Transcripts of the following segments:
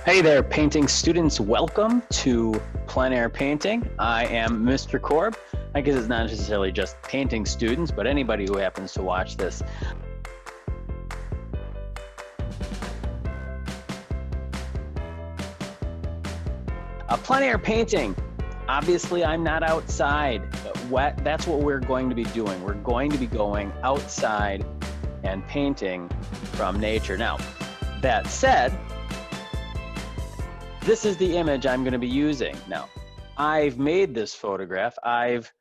Hey there, painting students. Welcome to Plein Air Painting. I am Mr. Korb. I guess it's not necessarily just painting students, but anybody who happens to watch this. Plein Air Painting. Obviously, I'm not outside, but that's what we're going to be doing. We're going to be going outside and painting from nature. Now, that said, this is the image I'm going to be using. Now, I've made this photograph. I've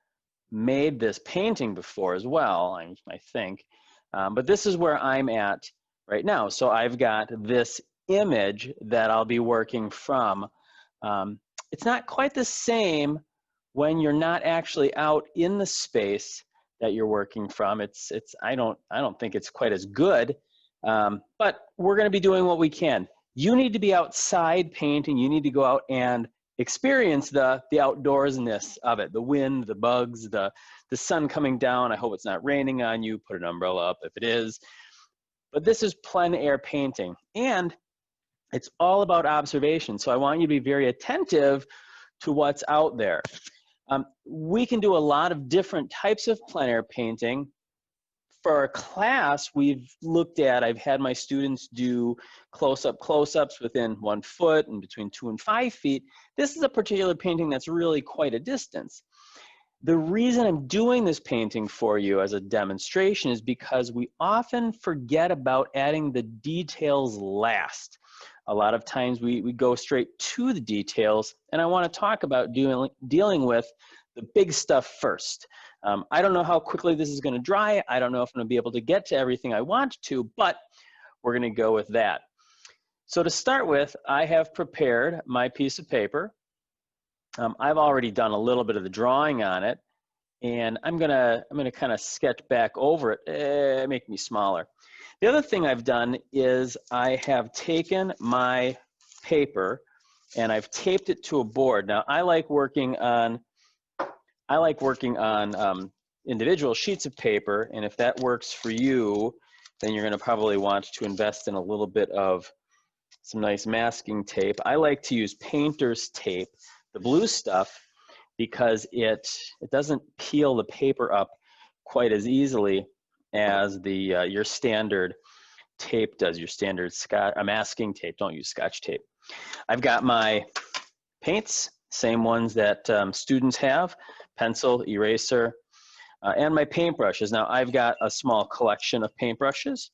made this painting before as well, I think. But this is where I'm at right now. So I've got this image that I'll be working from. It's not quite the same when you're not actually out in the space that you're working from. I don't think it's quite as good, but we're going to be doing what we can. You need to be outside painting. You need to go out and experience the outdoorsness of it, the wind, the bugs, the sun coming down. I hope it's not raining on you. Put an umbrella up if it is. But this is plein air painting, and it's all about observation. So I want you to be very attentive to what's out there. We can do a lot of different types of plein air painting. For our class, I've had my students do close-ups within 1 foot and between 2 and 5 feet. This is a particular painting that's really quite a distance. The reason I'm doing this painting for you as a demonstration is because we often forget about adding the details last. A lot of times we go straight to the details, and I want to talk about dealing with the big stuff first. I don't know how quickly this is going to dry. I don't know if I'm going to be able to get to everything I want to, but we're going to go with that. So to start with, I have prepared my piece of paper. I've already done a little bit of the drawing on it, and I'm gonna kind of sketch back over it, make me smaller. The other thing I've done is I have taken my paper and I've taped it to a board. Now I like working on individual sheets of paper, and if that works for you, then you're going to probably want to invest in a little bit of some nice masking tape. I like to use painter's tape, the blue stuff, because it doesn't peel the paper up quite as easily as your standard tape does, your standard masking tape. Don't use Scotch tape. I've got my paints, same ones that students have, pencil, eraser, and my paintbrushes. Now I've got a small collection of paintbrushes.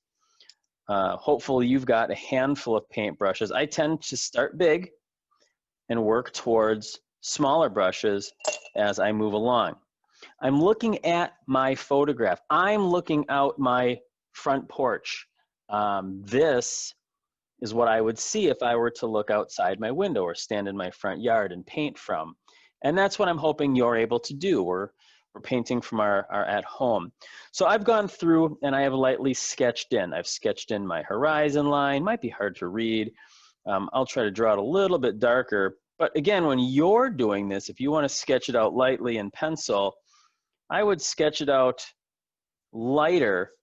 Hopefully you've got a handful of paintbrushes. I tend to start big and work towards smaller brushes as I move along. I'm looking at my photograph. I'm looking out my front porch. This is what I would see if I were to look outside my window or stand in my front yard and paint from. And that's what I'm hoping you're able to do. We're painting from our at home. So I've gone through and I have lightly sketched in. I've sketched in my horizon line. Might be hard to read. I'll try to draw it a little bit darker. But again, when you're doing this, if you want to sketch it out lightly in pencil, I would sketch it out lighter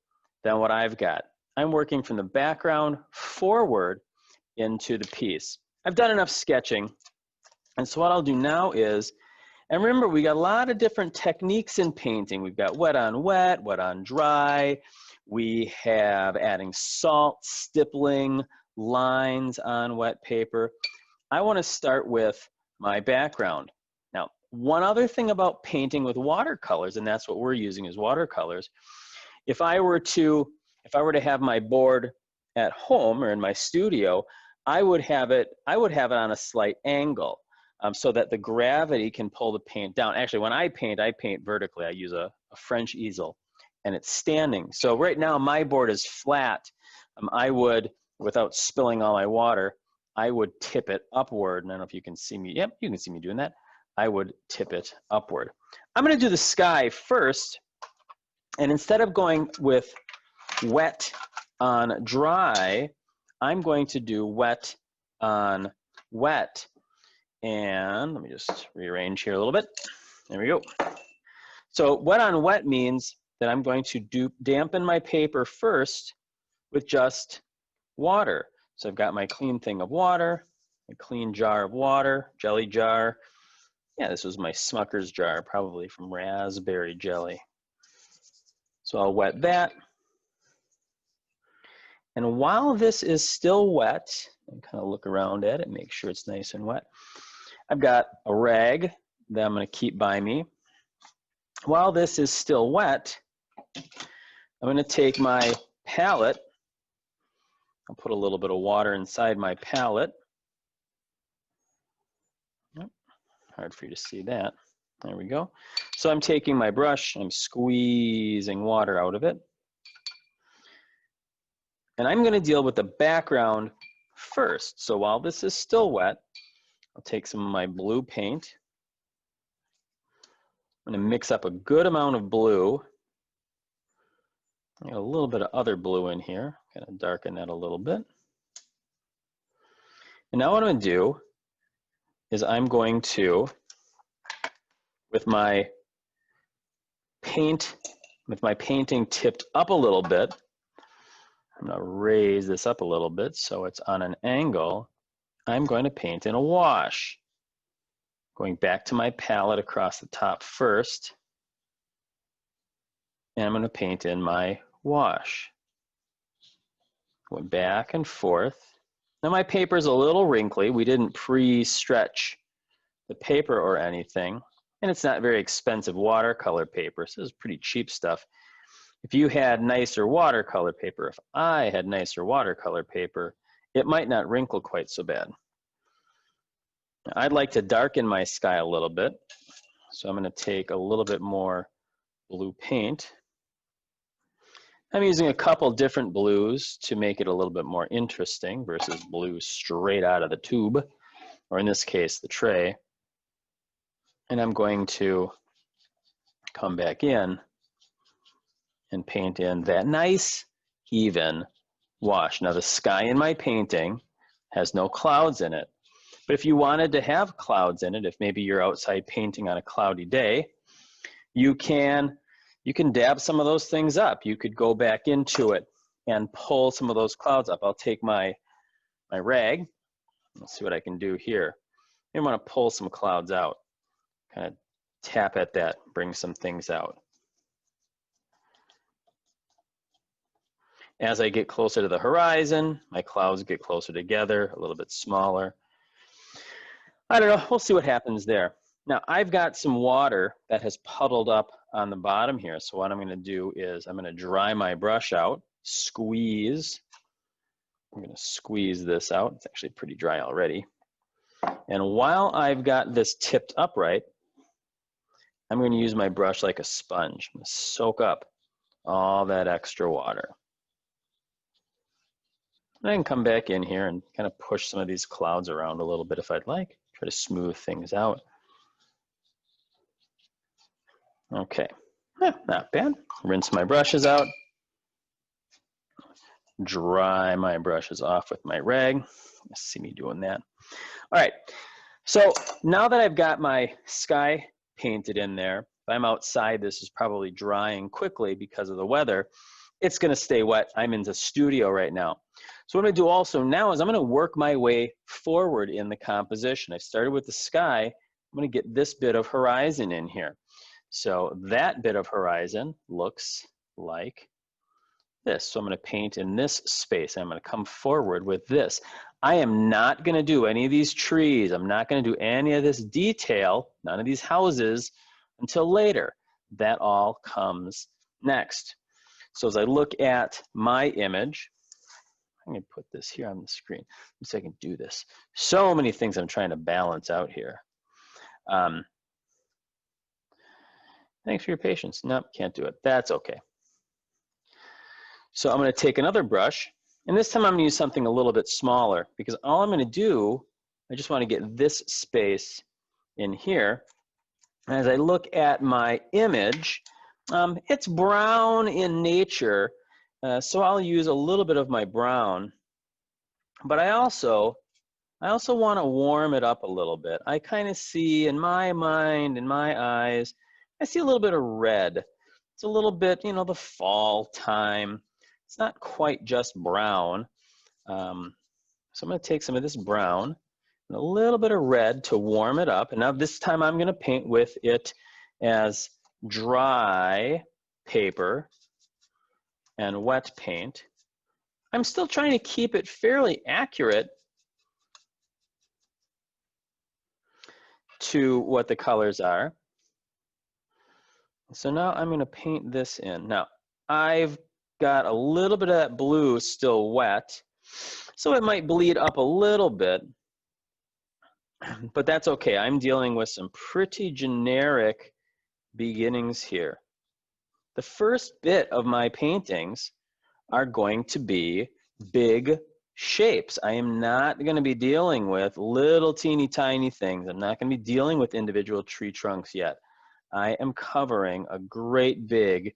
than what I've got. I'm working from the background forward into the piece. I've done enough sketching. And so what I'll do now is, and remember, we got a lot of different techniques in painting. We've got wet on dry. We have adding salt, stippling, lines on wet paper. I want to start with my background. Now, one other thing about painting with watercolors, and that's what we're using is watercolors. If I were to have my board at home or in my studio, I would have it on a slight angle so that the gravity can pull the paint down. Actually, when I paint vertically. I use a French easel, and it's standing. So right now my board is flat. I would, without spilling all my water, I would tip it upward. And I don't know if you can see me. Yep, you can see me doing that. I would tip it upward. I'm going to do the sky first. And instead of going with wet on dry, I'm going to do wet on wet. And let me just rearrange here a little bit. There we go. So wet on wet means that I'm going to dampen my paper first with just water. So I've got my clean thing of water, a clean jar of water, jelly jar. Yeah, this was my Smucker's jar, probably from raspberry jelly. So I'll wet that. And while this is still wet, and kind of look around at it, make sure it's nice and wet, I've got a rag that I'm going to keep by me. While this is still wet, I'm going to take my palette. I'll put a little bit of water inside my palette. Yep, hard for you to see that. There we go. So I'm taking my brush, I'm squeezing water out of it. And I'm going to deal with the background first. So while this is still wet, I'll take some of my blue paint. I'm going to mix up a good amount of blue. I got a little bit of other blue in here, kind of darken that a little bit. And now what I'm going to do is I'm going to, with my painting tipped up a little bit, I'm going to raise this up a little bit so it's on an angle. I'm going to paint in a wash. Going back to my palette across the top first, and I'm going to paint in my wash. Going back and forth. Now my paper is a little wrinkly. We didn't pre-stretch the paper or anything, and it's not very expensive watercolor paper, so this is pretty cheap stuff. If you had nicer watercolor paper, if I had nicer watercolor paper, it might not wrinkle quite so bad. I'd like to darken my sky a little bit, so I'm going to take a little bit more blue paint. I'm using a couple different blues to make it a little bit more interesting versus blue straight out of the tube, or in this case, the tray. And I'm going to come back in and paint in that nice, even wash. Now the sky in my painting has no clouds in it. But if you wanted to have clouds in it, if maybe you're outside painting on a cloudy day, you can dab some of those things up. You could go back into it and pull some of those clouds up. I'll take my rag. Let's see what I can do here. I want to pull some clouds out. Kind of tap at that, bring some things out. As I get closer to the horizon, my clouds get closer together, a little bit smaller. I don't know, we'll see what happens there. Now I've got some water that has puddled up on the bottom here. So what I'm going to do is I'm going to dry my brush out, squeeze. I'm going to squeeze this out. It's actually pretty dry already. And while I've got this tipped upright, I'm going to use my brush like a sponge. I'm going to soak up all that extra water. And I can come back in here and kind of push some of these clouds around a little bit if I'd like. Try to smooth things out. Okay, not bad. Rinse my brushes out. Dry my brushes off with my rag. You see me doing that. All right, so now that I've got my sky painted in there, if I'm outside, this is probably drying quickly because of the weather. It's going to stay wet. I'm in the studio right now. So what I'm going to do also now is I'm going to work my way forward in the composition. I started with the sky. I'm going to get this bit of horizon in here. So that bit of horizon looks like this. So I'm going to paint in this space. I'm going to come forward with this. I am not going to do any of these trees. I'm not going to do any of this detail, none of these houses, until later. That all comes next. So as I look at my image, I'm going to put this here on the screen. Let's see if I can do this. So many things I'm trying to balance out here. Thanks for your patience. Nope, can't do it. That's okay. So I'm going to take another brush, and this time I'm going to use something a little bit smaller because all I'm going to do, I just want to get this space in here. And as I look at my image, it's brown in nature, so I'll use a little bit of my brown. But I also want to warm it up a little bit. I kind of see in my mind, in my eyes, I see a little bit of red. It's a little bit, you know, the fall time. It's not quite just brown. So I'm going to take some of this brown and a little bit of red to warm it up. And now this time I'm going to paint with it as dry paper and wet paint. I'm still trying to keep it fairly accurate to what the colors are. So now I'm going to paint this in. Now, I've got a little bit of that blue still wet, so it might bleed up a little bit, but that's okay. I'm dealing with some pretty generic beginnings here. The first bit of my paintings are going to be big shapes. I am not going to be dealing with little teeny tiny things. I'm not going to be dealing with individual tree trunks yet. I am covering a great big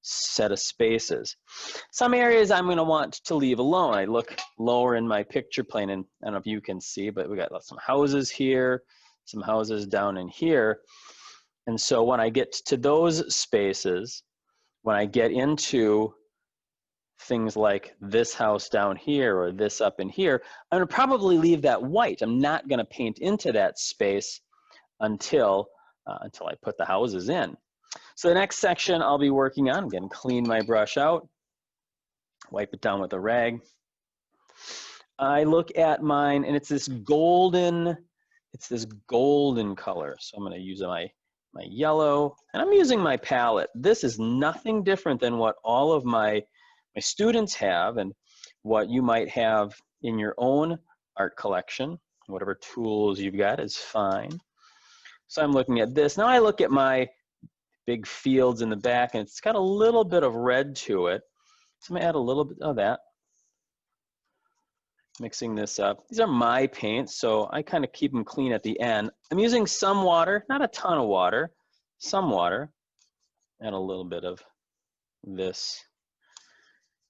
set of spaces. Some areas I'm going to want to leave alone. I look lower in my picture plane, and I don't know if you can see, but we got some houses here, some houses down in here. And so when I get to those spaces, when I get into things like this house down here or this up in here, I'm going to probably leave that white. I'm not going to paint into that space until I put the houses in. So the next section I'll be working on, again, clean my brush out, wipe it down with a rag. I look at mine, and it's this golden color. So I'm going to use my yellow, and I'm using my palette. This is nothing different than what all of my students have and what you might have in your own art collection. Whatever tools you've got is fine. So I'm looking at this. Now I look at my big fields in the back, and it's got a little bit of red to it. So I'm going to add a little bit of that. Mixing this up. These are my paints, so I kind of keep them clean at the end. I'm using some water, not a ton of water, some water. Add a little bit of this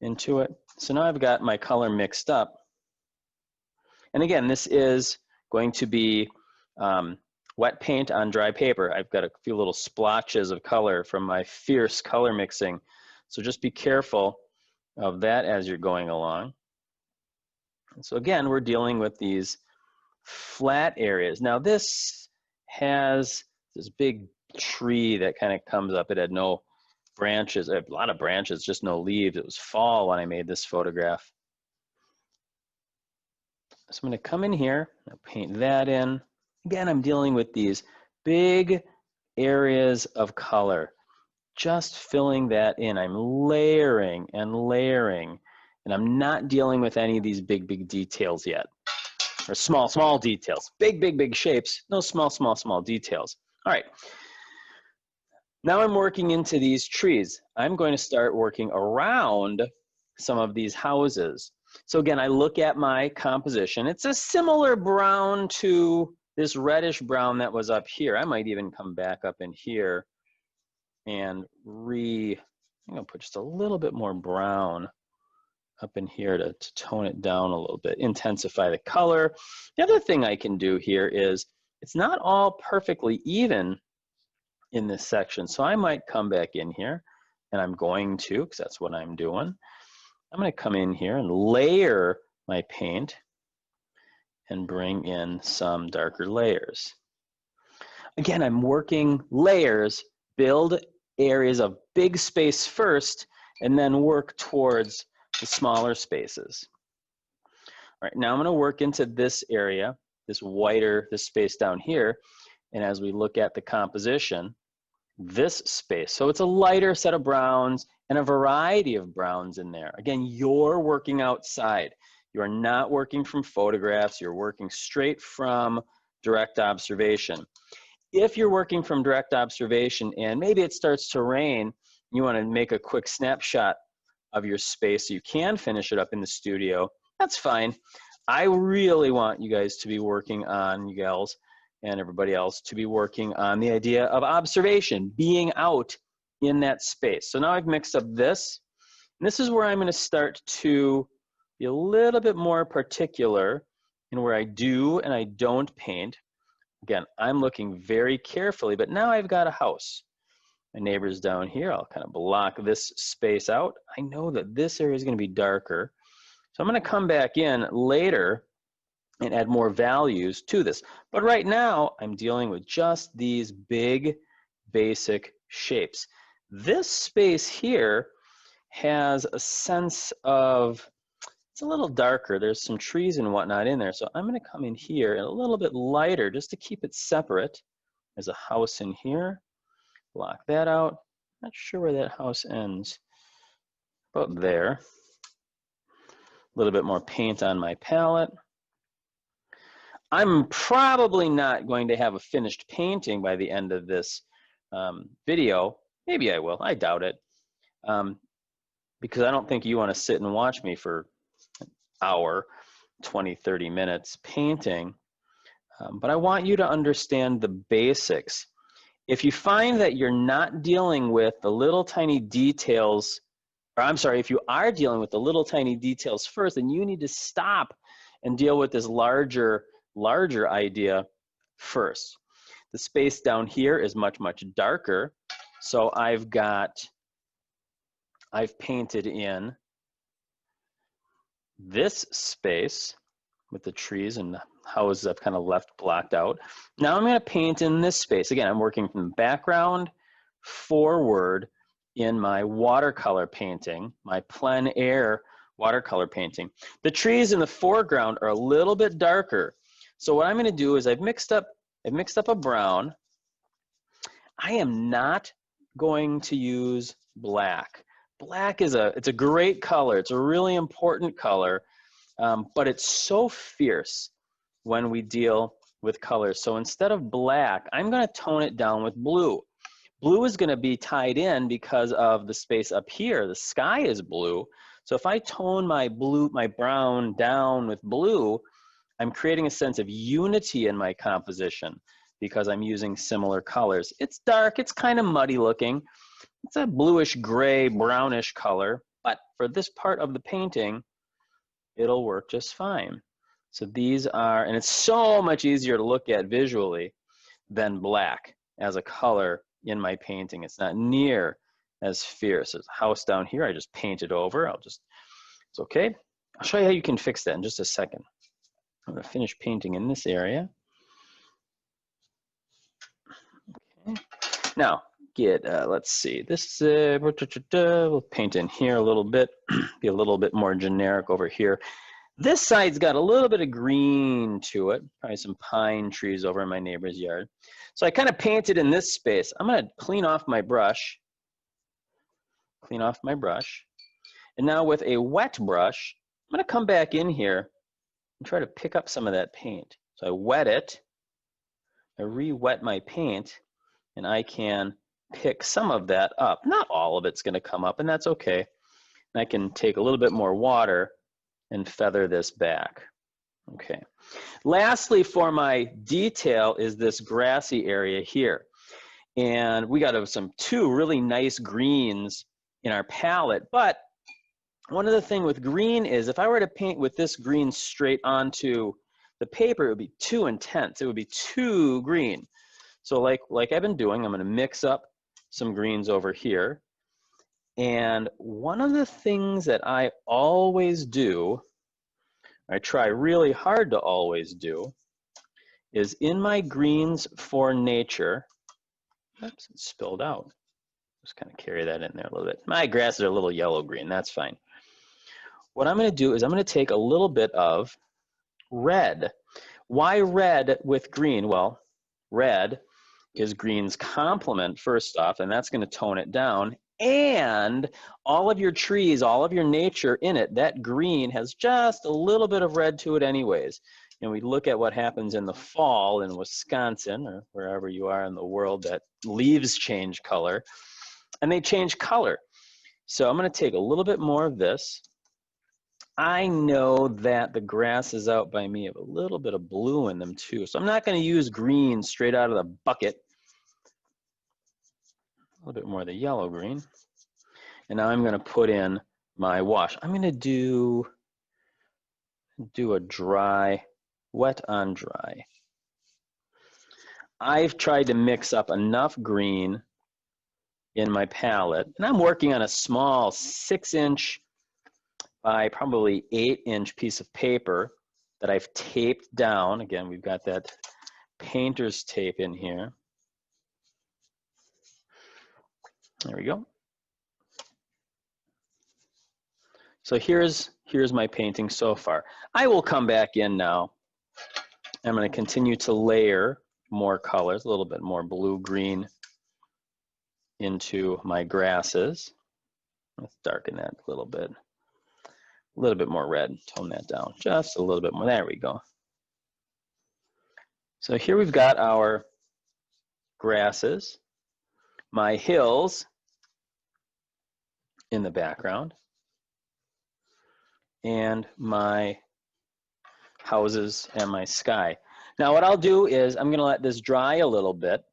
into it. So now I've got my color mixed up. And again, this is going to be wet paint on dry paper. I've got a few little splotches of color from my fierce color mixing. So just be careful of that as you're going along. And so again, we're dealing with these flat areas. Now this has this big tree that kind of comes up. It had no branches, a lot of branches, just no leaves. It was fall when I made this photograph. So I'm going to come in here, I'll paint that in. Again, I'm dealing with these big areas of color, just filling that in. I'm layering and layering, and I'm not dealing with any of these big details yet, or small details. Big shapes, no small details. All right. Now I'm working into these trees. I'm going to start working around some of these houses. So again, I look at my composition. It's a similar brown to this reddish brown that was up here. I might even come back up in here and I'm gonna put just a little bit more brown up in here to tone it down a little bit, intensify the color. The other thing I can do here is, it's not all perfectly even in this section. So I might come back in here, and I'm going to, because that's what I'm doing. I'm going to come in here and layer my paint and bring in some darker layers. Again, I'm working layers, build areas of big space first, and then work towards the smaller spaces. All right, now I'm going to work into this area, this space down here, and as we look at the composition, this space. So it's a lighter set of browns and a variety of browns in there. Again, you're working outside. You are not working from photographs. You're working straight from direct observation. If you're working from direct observation and maybe it starts to rain, you want to make a quick snapshot of your space so you can finish it up in the studio, that's fine. I really want you guys to be working on, you gals, and everybody else to be working on the idea of observation, being out in that space. So now I've mixed up this, and this is where I'm going to start to be a little bit more particular in where I do and I don't paint. Again, I'm looking very carefully, but now I've got a house. My neighbor's down here. I'll kind of block this space out. I know that this area is going to be darker. So I'm going to come back in later and add more values to this. But right now, I'm dealing with just these big, basic shapes. This space here has a sense of, it's a little darker. There's some trees and whatnot in there. So I'm going to come in here and a little bit lighter just to keep it separate. There's a house in here. Block that out. Not sure where that house ends. About there. A little bit more paint on my palette. I'm probably not going to have a finished painting by the end of this video. Maybe I will. I doubt it. Because I don't think you want to sit and watch me for an hour, 20, 30 minutes painting. But I want you to understand the basics. If you find that you're not dealing with the little tiny details, or I'm sorry, if you are dealing with the little tiny details first, then you need to stop and deal with this larger idea first. The space down here is much, much darker. So I've painted in this space with the trees and the houses I've kind of left blocked out. Now I'm going to paint in this space. Again, I'm working from the background forward in my watercolor painting, my plein air watercolor painting. The trees in the foreground are a little bit darker. So what I'm going to do is I've mixed up a brown. I am not going to use black. Black is it's a great color. It's a really important color, but it's so fierce when we deal with colors. So instead of black, I'm going to tone it down with blue. Blue is going to be tied in because of the space up here. The sky is blue. So if I tone my brown down with blue, I'm creating a sense of unity in my composition because I'm using similar colors. It's dark, it's kind of muddy looking. It's a bluish gray, brownish color, but for this part of the painting, it'll work just fine. So these are, and it's so much easier to look at visually than black as a color in my painting. It's not near as fierce. There's a house down here I just painted over. It's okay. I'll show you how you can fix that in just a second. I'm going to finish painting in this area. Okay. Now, let's see, this we'll paint in here a little bit, be a little bit more generic over here. This side's got a little bit of green to it, probably some pine trees over in my neighbor's yard. So I kind of painted in this space. I'm going to clean off my brush. And now with a wet brush, I'm going to come back in here and try to pick up some of that paint. So I wet it, I re-wet my paint, and I can pick some of that up. Not all of it's going to come up, and that's okay. And I can take a little bit more water and feather this back. Okay. Lastly, for my detail is this grassy area here. And we got two really nice greens in our palette, but one of the things with green is if I were to paint with this green straight onto the paper, it would be too intense. It would be too green. So like I've been doing, I'm going to mix up some greens over here. And one of the things that I always do, I try really hard to always do, is in my greens for nature, oops, it spilled out. Just kind of carry that in there a little bit. My grasses are a little yellow-green, that's fine. What I'm going to do is I'm going to take a little bit of red. Why red with green? Well, red is green's complement, first off, and that's going to tone it down. And all of your trees, all of your nature in it, that green has just a little bit of red to it anyways. And we look at what happens in the fall in Wisconsin or wherever you are in the world that leaves change color, and they change color. So I'm going to take a little bit more of this. I know that the grasses out by me have a little bit of blue in them too. So I'm not going to use green straight out of the bucket. A little bit more of the yellow green. And now I'm going to put in my wash. I'm going to do a dry, wet on dry. I've tried to mix up enough green in my palette, and I'm working on a small 6-inch by probably 8-inch piece of paper. that I've taped down. Again, we've got that painter's tape in here. There we go. So here's my painting so far. I will come back in now. I'm going to continue to layer more colors, a little bit more blue-green into my grasses. Let's darken that a little bit more red, tone that down just a little bit more. There we go. So here we've got our grasses, my hills in the background, and my houses and my sky. Now what I'll do is I'm going to let this dry a little bit,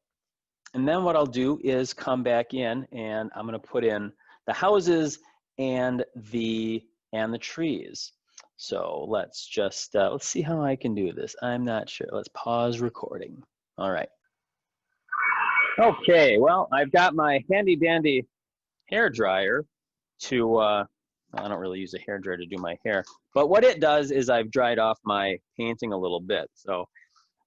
and then what I'll do is come back in and I'm going to put in the houses and the trees. So let's just let's see how I can do this. I'm not sure. Let's pause recording. All right. Okay, well, I've got my handy dandy hair dryer to I don't really use a hair dryer to do my hair, but what it does is I've dried off my painting a little bit. So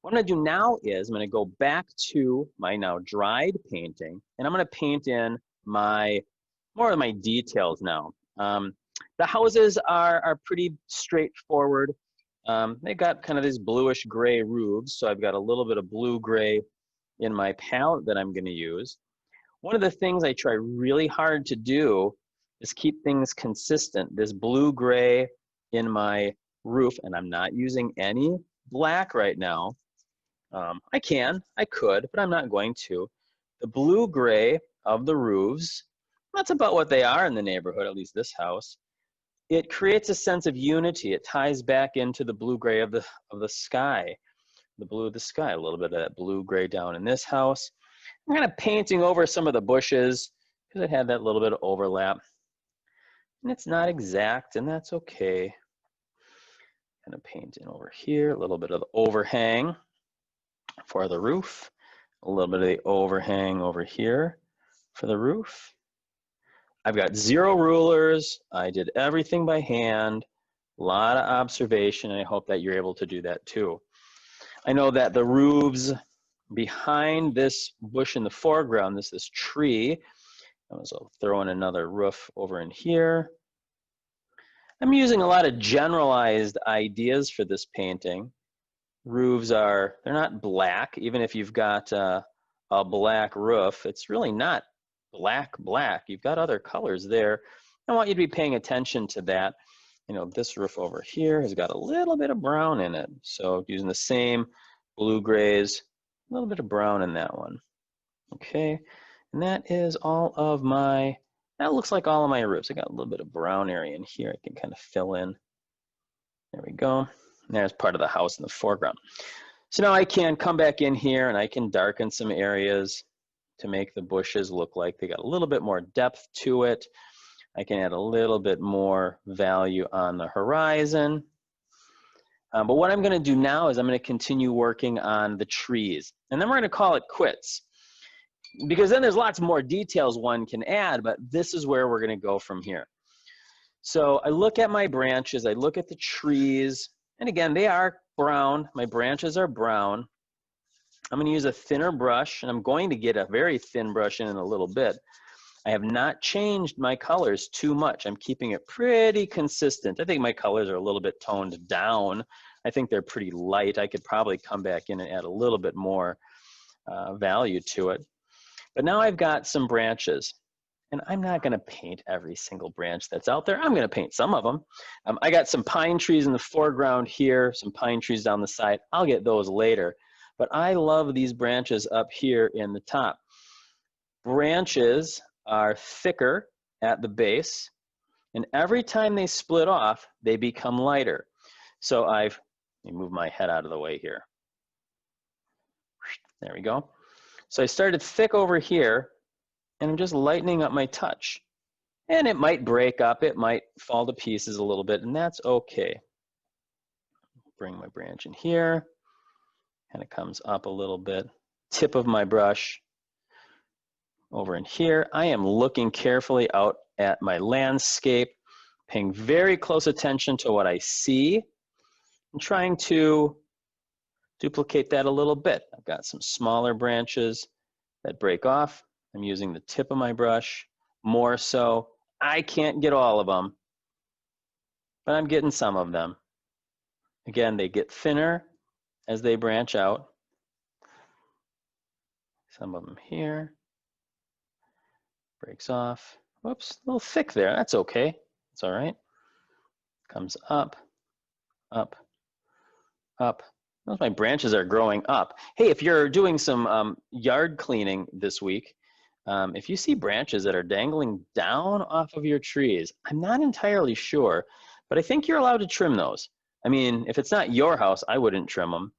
what I'm going to do now is I'm going to go back to my now dried painting, and I'm going to paint in more of my details now. The houses are pretty straightforward. They've got kind of these bluish gray roofs, so I've got a little bit of blue-gray in my palette that I'm going to use. One of the things I try really hard to do is keep things consistent. This blue-gray in my roof, and I'm not using any black right now. I could, but I'm not going to. The blue-gray of the roofs, that's about what they are in the neighborhood, at least this house. It creates a sense of unity. It ties back into the blue-gray of the sky, the blue of the sky, a little bit of that blue-gray down in this house. I'm kind of painting over some of the bushes because it had that little bit of overlap. And it's not exact, and that's okay. Kind of painting over here, a little bit of the overhang for the roof, a little bit of the overhang over here for the roof. I've got 0 rulers. I did everything by hand, a lot of observation, and I hope that you're able to do that too. I know that the roofs behind this bush in the foreground, this tree, so throw in another roof over in here. I'm using a lot of generalized ideas for this painting. Roofs they're not black. Even if you've got a black roof, it's really not black. You've got other colors there. I want you to be paying attention to that. You know, this roof over here has got a little bit of brown in it. So using the same blue grays, a little bit of brown in that one. Okay, and that is that looks like all of my roofs. I got a little bit of brown area in here. I can kind of fill in. There we go. And there's part of the house in the foreground. So now I can come back in here and I can darken some areas to make the bushes look like they got a little bit more depth to it. I can add a little bit more value on the horizon. But what I'm going to do now is I'm going to continue working on the trees. And then we're going to call it quits. Because then there's lots more details one can add, but this is where we're going to go from here. So I look at my branches, I look at the trees, and again, they are brown. My branches are brown. I'm going to use a thinner brush, and I'm going to get a very thin brush in a little bit. I have not changed my colors too much. I'm keeping it pretty consistent. I think my colors are a little bit toned down. I think they're pretty light. I could probably come back in and add a little bit more value to it. But now I've got some branches, and I'm not going to paint every single branch that's out there. I'm going to paint some of them. I got some pine trees in the foreground here, some pine trees down the side. I'll get those later. But I love these branches up here in the top. Branches are thicker at the base, and every time they split off, they become lighter. So let me move my head out of the way here. There we go. So I started thick over here, and I'm just lightening up my touch. And it might break up, it might fall to pieces a little bit, and that's okay. Bring my branch in here, and it comes up a little bit. Tip of my brush over in here. I am looking carefully out at my landscape, paying very close attention to what I see. I'm trying to duplicate that a little bit. I've got some smaller branches that break off. I'm using the tip of my brush more so. I can't get all of them, but I'm getting some of them. Again, they get thinner as they branch out. Some of them here. Breaks off. Whoops, a little thick there. That's okay. It's all right. Comes up, up, up. Those my branches are growing up. Hey, if you're doing some yard cleaning this week, if you see branches that are dangling down off of your trees, I'm not entirely sure, but I think you're allowed to trim those. I mean, if it's not your house, I wouldn't trim them.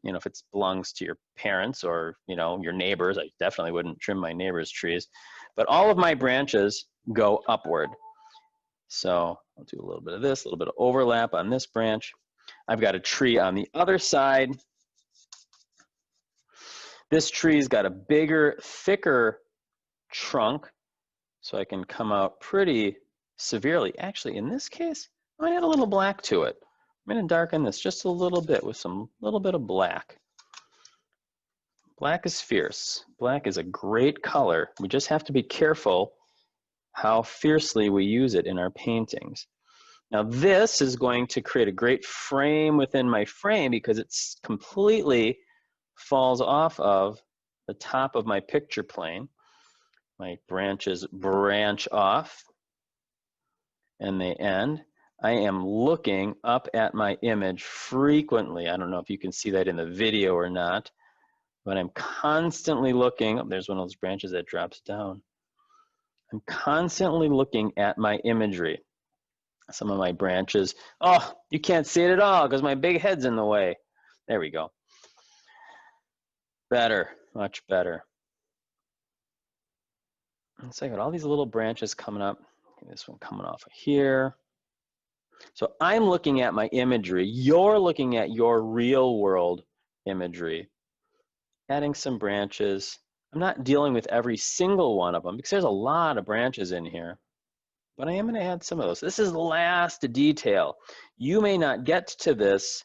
You know, if it belongs to your parents or, you know, your neighbors, I definitely wouldn't trim my neighbor's trees. But all of my branches go upward. So I'll do a little bit of this, a little bit of overlap on this branch. I've got a tree on the other side. This tree's got a bigger, thicker trunk, so I can come out pretty severely. Actually, in this case, I'm gonna add a little black to it. I'm gonna darken this just a little bit with some little bit of black. Black is fierce. Black is a great color. We just have to be careful how fiercely we use it in our paintings. Now this is going to create a great frame within my frame because it's completely falls off of the top of my picture plane. My branches branch off and they end. I am looking up at my image frequently. I don't know if you can see that in the video or not, but I'm constantly looking. Oh, there's one of those branches that drops down. I'm constantly looking at my imagery. Some of my branches, oh, you can't see it at all because my big head's in the way. There we go. Better, much better. And so I got all these little branches coming up. This one coming off of here. So I'm looking at my imagery. You're looking at your real world imagery. Adding some branches. I'm not dealing with every single one of them because there's a lot of branches in here. But I am going to add some of those. This is the last detail. You may not get to this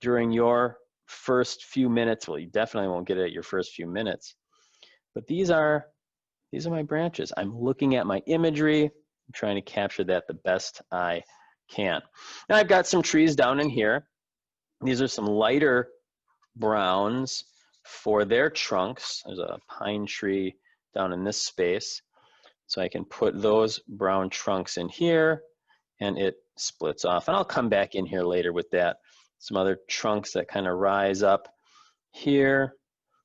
during your first few minutes. Well, you definitely won't get it at your first few minutes. But these are my branches. I'm looking at my imagery. I'm trying to capture that the best I can. Now I've got some trees down in here. These are some lighter browns for their trunks. There's a pine tree down in this space. So I can put those brown trunks in here and it splits off. And I'll come back in here later with that. Some other trunks that kind of rise up here.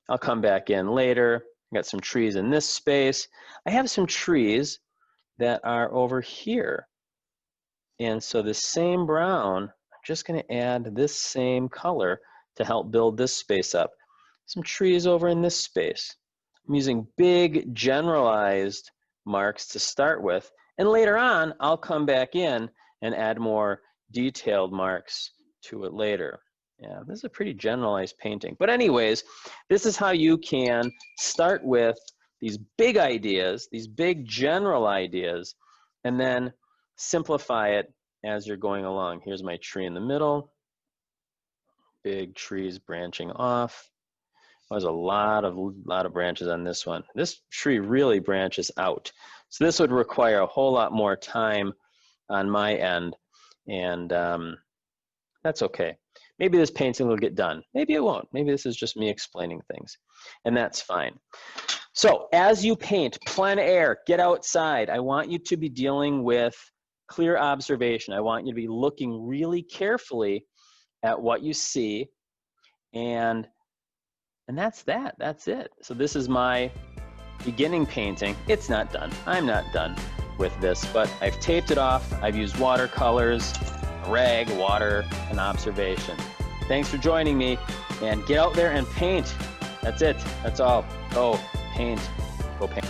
I'll come back in later. I got some trees in this space. I have some trees that are over here. And so the same brown, I'm just going to add this same color to help build this space up. Some trees over in this space. I'm using big generalized marks to start with, and later on I'll come back in and add more detailed marks to it later. Yeah, this is a pretty generalized painting, but anyways, this is how you can start with these big ideas, these big general ideas, and then simplify it as you're going along. Here's my tree in the middle, big trees branching off. There's a lot of branches on this one. This tree really branches out. So this would require a whole lot more time on my end, and that's okay. Maybe this painting will get done. Maybe it won't. Maybe this is just me explaining things, and that's fine. So as you paint, plein air, get outside. I want you to be dealing with clear observation. I want you to be looking really carefully at what you see, and that's that. That's it. So this is my beginning painting. It's not done. I'm not done with this, but I've taped it off. I've used watercolors, rag, water, and observation. Thanks for joining me, and get out there and paint. That's it. That's all. Go paint. Go paint.